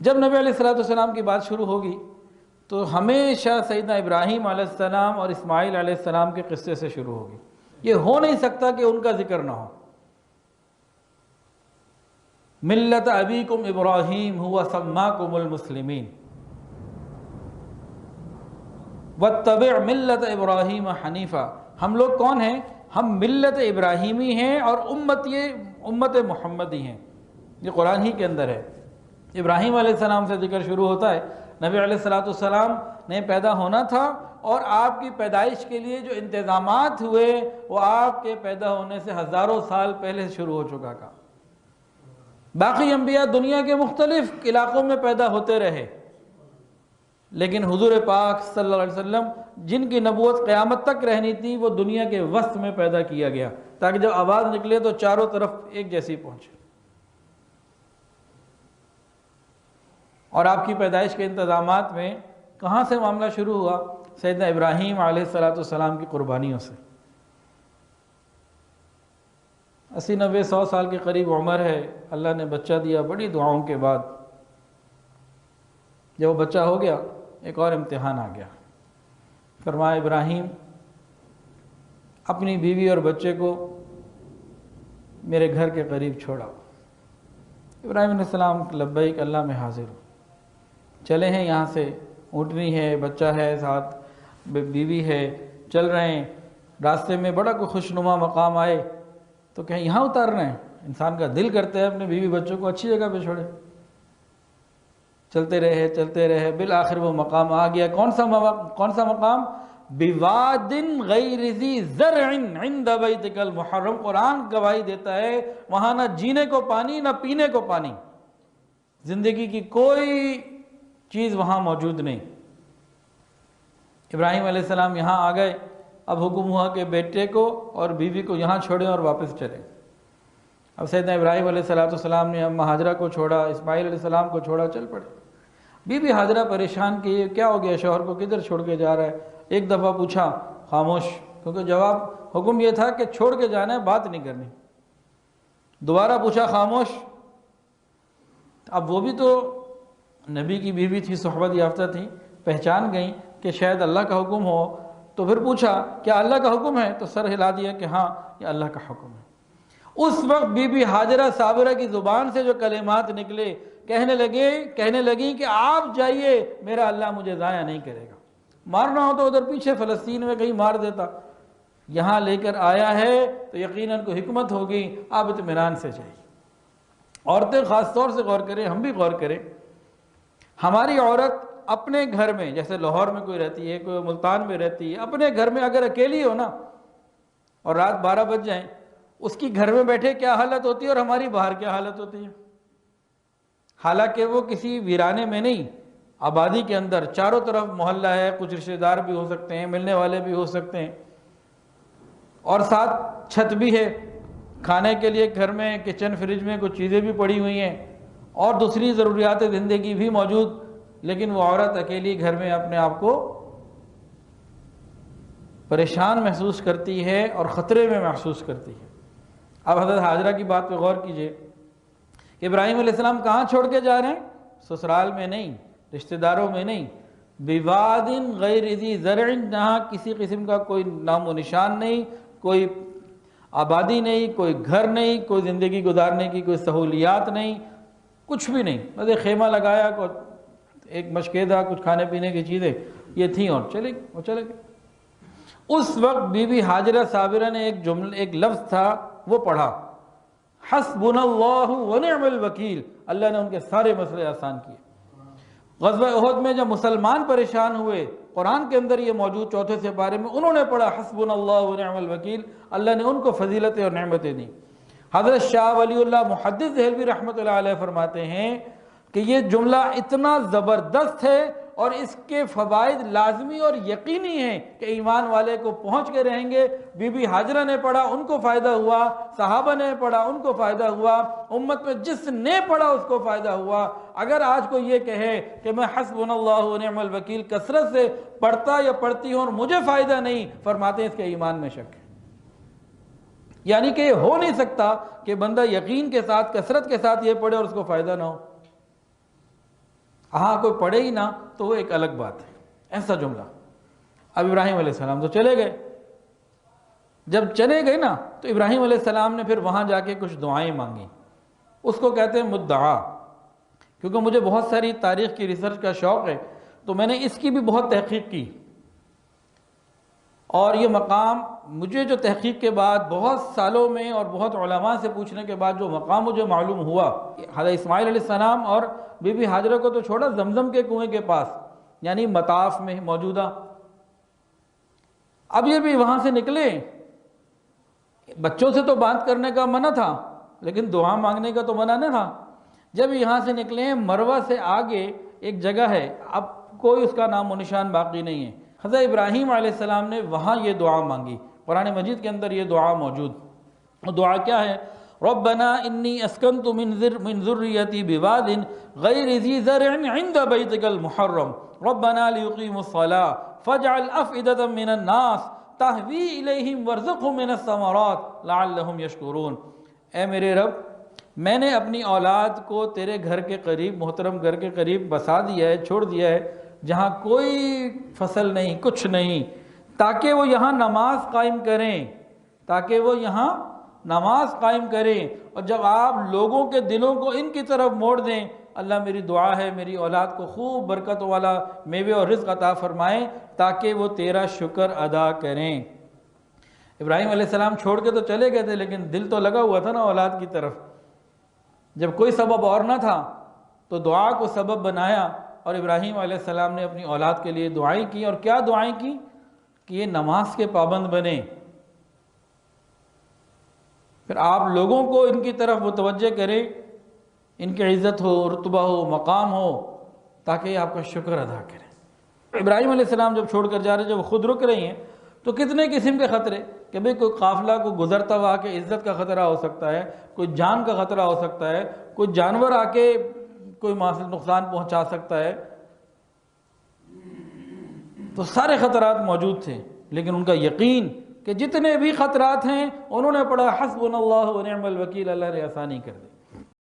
جب نبی علیہ السلام کی بات شروع ہوگی تو ہمیشہ سیدنا ابراہیم علیہ السلام اور اسماعیل علیہ السلام کے قصے سے شروع ہوگی. یہ ہو نہیں سکتا کہ ان کا ذکر نہ ہو. ملت ابیکم ابراہیم ہوا سماکم المسلمین واتبع ملت ابراہیم حنیفہ. ہم لوگ کون ہیں؟ ہم ملت ابراہیمی ہیں اور امت محمدی ہیں. یہ قرآن ہی کے اندر ہے. ابراہیم علیہ السلام سے ذکر شروع ہوتا ہے. نبی علیہ السلام نے پیدا ہونا تھا اور آپ کی پیدائش کے لیے جو انتظامات ہوئے وہ آپ کے پیدا ہونے سے ہزاروں سال پہلے شروع ہو چکا تھا. باقی انبیاء دنیا کے مختلف علاقوں میں پیدا ہوتے رہے، لیکن حضور پاک صلی اللہ علیہ وسلم جن کی نبوت قیامت تک رہنی تھی وہ دنیا کے وسط میں پیدا کیا گیا تاکہ جب آواز نکلے تو چاروں طرف ایک جیسی پہنچے. اور آپ کی پیدائش کے انتظامات میں کہاں سے معاملہ شروع ہوا؟ سیدنا ابراہیم علیہ السلام کی قربانیوں سے. 80-90-100 سال کے قریب عمر ہے، اللہ نے بچہ دیا بڑی دعاؤں کے بعد. جب وہ بچہ ہو گیا ایک اور امتحان آ گیا. فرمایا ابراہیم اپنی بیوی اور بچے کو میرے گھر کے قریب چھوڑاؤ. ابراہیم علیہ السلام لبیک اللہ میں حاضر ہوں. چلے ہیں یہاں سے، اونٹنی ہے، بچہ ہے، ساتھ بیوی ہے، چل رہے ہیں. راستے میں بڑا کوئی خوشنما مقام آئے تو کہیں یہاں اتارنا ہے. انسان کا دل کرتا ہے اپنے بیوی بچوں کو اچھی جگہ پہ چھوڑے. چلتے رہے بالآخر وہ مقام آ گیا. کون سا مقام؟ بواد غیر ذی زرع عند بیتک المحرم. قرآن گواہی دیتا ہے وہاں نہ جینے کو پانی نہ پینے کو پانی، زندگی کی کوئی چیز وہاں موجود نہیں. ابراہیم علیہ السلام یہاں آ گئے. اب حکم ہوا کہ بیٹے کو اور بیوی کو یہاں چھوڑیں اور واپس چلیں. اب سیدنا ابراہیم علیہ السلام نے اماں ہاجرہ کو چھوڑا، اسماعیل علیہ السلام کو چھوڑا، چل پڑے. بی بی ہاجرہ پریشان کی کیا ہو گیا، شوہر کو کدھر چھوڑ کے جا رہا ہے. ایک دفعہ پوچھا، خاموش، کیونکہ جواب حکم یہ تھا کہ چھوڑ کے جانا ہے، بات نہیں کرنی. دوبارہ پوچھا، خاموش. اب وہ بھی تو نبی کی بیوی تھی، صحبت یافتہ تھی، پہچان گئیں کہ شاید اللہ کا حکم ہو. تو پھر پوچھا کیا اللہ کا حکم ہے؟ تو سر ہلا دیا کہ ہاں یہ اللہ کا حکم ہے. اس وقت بی بی ہاجرہ صابرہ کی زبان سے جو کلمات نکلے، کہنے لگیں کہ آپ جائیے، میرا اللہ مجھے ضائع نہیں کرے گا. مارنا ہو تو ادھر پیچھے فلسطین میں کہیں مار دیتا، یہاں لے کر آیا ہے تو یقیناً کوئی حکمت ہوگی، آپ اطمینان سے جائیے. عورتیں خاص طور سے غور کریں، ہم بھی غور کریں. ہماری عورت اپنے گھر میں، جیسے لاہور میں کوئی رہتی ہے، کوئی ملتان میں رہتی ہے، اپنے گھر میں اگر اکیلی ہو نا اور رات 12 بج جائیں، اس کی گھر میں بیٹھے کیا حالت ہوتی ہے اور ہماری باہر کیا حالت ہوتی ہے. حالانکہ وہ کسی ویرانے میں نہیں، آبادی کے اندر چاروں طرف محلہ ہے، کچھ رشتہ دار بھی ہو سکتے ہیں، ملنے والے بھی ہو سکتے ہیں، اور ساتھ چھت بھی ہے. کھانے کے لیے گھر میں کچن فریج میں کچھ چیزیں بھی پڑی ہوئی ہیں اور دوسری ضروریات زندگی بھی موجود. لیکن وہ عورت اکیلی گھر میں اپنے آپ کو پریشان محسوس کرتی ہے اور خطرے میں محسوس کرتی ہے. اب حضرت ہاجرہ کی بات پہ غور کیجئے کہ ابراہیم علیہ السلام کہاں چھوڑ کے جا رہے ہیں؟ سسرال میں نہیں، رشتہ داروں میں نہیں، بواد غیر ذی زرع، جہاں کسی قسم کا کوئی نام و نشان نہیں، کوئی آبادی نہیں، کوئی گھر نہیں، کوئی زندگی گزارنے کی کوئی سہولیات نہیں، کچھ بھی نہیں. بس ایک خیمہ لگایا، ایک مشکیدہ، کچھ کھانے پینے کی چیزیں یہ تھیں اور چلے گئے. اس وقت بی بی ہاجرہ صابرہ نے ایک لفظ تھا وہ پڑھا، حسبنا اللہ ونعم الوکیل. اللہ نے ان کے سارے مسئلے آسان کیے. غزوہ احد میں جب مسلمان پریشان ہوئے، قرآن کے اندر یہ موجود 4 سپارے میں انہوں نے پڑھا حسبنا اللہ ونعم الوکیل. اللہ نے ان کو فضیلتیں اور نعمتیں دیں. حضرت شاہ ولی اللہ محدث دہلوی رحمۃ اللہ علیہ فرماتے ہیں کہ یہ جملہ اتنا زبردست ہے اور اس کے فوائد لازمی اور یقینی ہیں کہ ایمان والے کو پہنچ کے رہیں گے. بی بی ہاجرہ نے پڑھا، ان کو فائدہ ہوا، صحابہ نے پڑھا، ان کو فائدہ ہوا، امت میں جس نے پڑھا اس کو فائدہ ہوا. اگر آج کوئی یہ کہے کہ میں حسبنا اللہ ونعم الوکیل کثرت سے پڑھتا یا پڑھتی ہوں اور مجھے فائدہ نہیں، فرماتے ہیں اس کے ایمان میں شک ہے. یعنی کہ یہ ہو نہیں سکتا کہ بندہ یقین کے ساتھ، کثرت کے ساتھ یہ پڑھے اور اس کو فائدہ نہ ہو. ہاں کوئی پڑھے ہی نہ تو وہ ایک الگ بات ہے، ایسا جملہ۔ اب ابراہیم علیہ السلام تو چلے گئے، جب چلے گئے نا تو ابراہیم علیہ السلام نے پھر وہاں جا کے کچھ دعائیں مانگی، اس کو کہتے ہیں مدعا۔ کیونکہ مجھے بہت ساری تاریخ کی ریسرچ کا شوق ہے تو میں نے اس کی بھی بہت تحقیق کی، اور یہ مقام مجھے جو تحقیق کے بعد بہت سالوں میں اور بہت علماء سے پوچھنے کے بعد جو مقام مجھے معلوم ہوا، حضرت اسماعیل علیہ السلام اور بی بی ہاجرہ کو تو چھوڑا، زمزم کے کنویں کے پاس یعنی مطاف میں موجودہ۔ اب یہ بھی وہاں سے نکلے، بچوں سے تو بات کرنے کا منع تھا لیکن دعا مانگنے کا تو منع نہ تھا۔ جب یہاں سے نکلے، مروہ سے آگے ایک جگہ ہے، اب کوئی اس کا نام و نشان باقی نہیں ہے، حضرت ابراہیم علیہ السلام نے وہاں یہ دعا مانگی۔ قرآن مجید کے اندر یہ دعا موجود، وہ دعا کیا ہے؟ ربنا انی اسکنت من ذریتی بواد غیر ذی زرع عند بیتک المحرم ربنا لیقیموا الصلاة فاجعل افئدة من الناس تہوی الیہم وارزقہم من الثمرات لعلہم یشکرون۔ اے میرے رب، میں نے اپنی اولاد کو تیرے گھر کے قریب، محترم گھر کے قریب بسا دیا ہے، چھوڑ دیا ہے، جہاں کوئی فصل نہیں، کچھ نہیں، تاکہ وہ یہاں نماز قائم کریں، تاکہ وہ یہاں نماز قائم کریں، اور جب آپ لوگوں کے دلوں کو ان کی طرف موڑ دیں، اللہ میری دعا ہے میری اولاد کو خوب برکت والا میوے اور رزق عطا فرمائیں تاکہ وہ تیرا شکر ادا کریں۔ ابراہیم علیہ السلام چھوڑ کے تو چلے گئے تھے لیکن دل تو لگا ہوا تھا نا اولاد کی طرف۔ جب کوئی سبب اور نہ تھا تو دعا کو سبب بنایا، اور ابراہیم علیہ السلام نے اپنی اولاد کے لیے دعائیں کی، اور کیا دعائیں کی کہ یہ نماز کے پابند بنے، پھر آپ لوگوں کو ان کی طرف متوجہ کریں، ان کی عزت ہو، رتبہ ہو، مقام ہو، تاکہ یہ آپ کا شکر ادا کریں۔ ابراہیم علیہ السلام جب چھوڑ کر جا رہے، جب وہ خود رک رہی ہیں تو کتنے قسم کے خطرے کہ بھئی کوئی قافلہ کو گزرتا ہوا کہ عزت کا خطرہ ہو سکتا ہے، کوئی جان کا خطرہ ہو سکتا ہے، کوئی جانور آ کے کوئی نقصان پہنچا سکتا ہے، تو سارے خطرات موجود تھے، لیکن ان کا یقین کہ جتنے بھی خطرات ہیں انہوں نے پڑھا حسبنا اللہ ونعم الوکیل، اللہ نے آسانی کر دی۔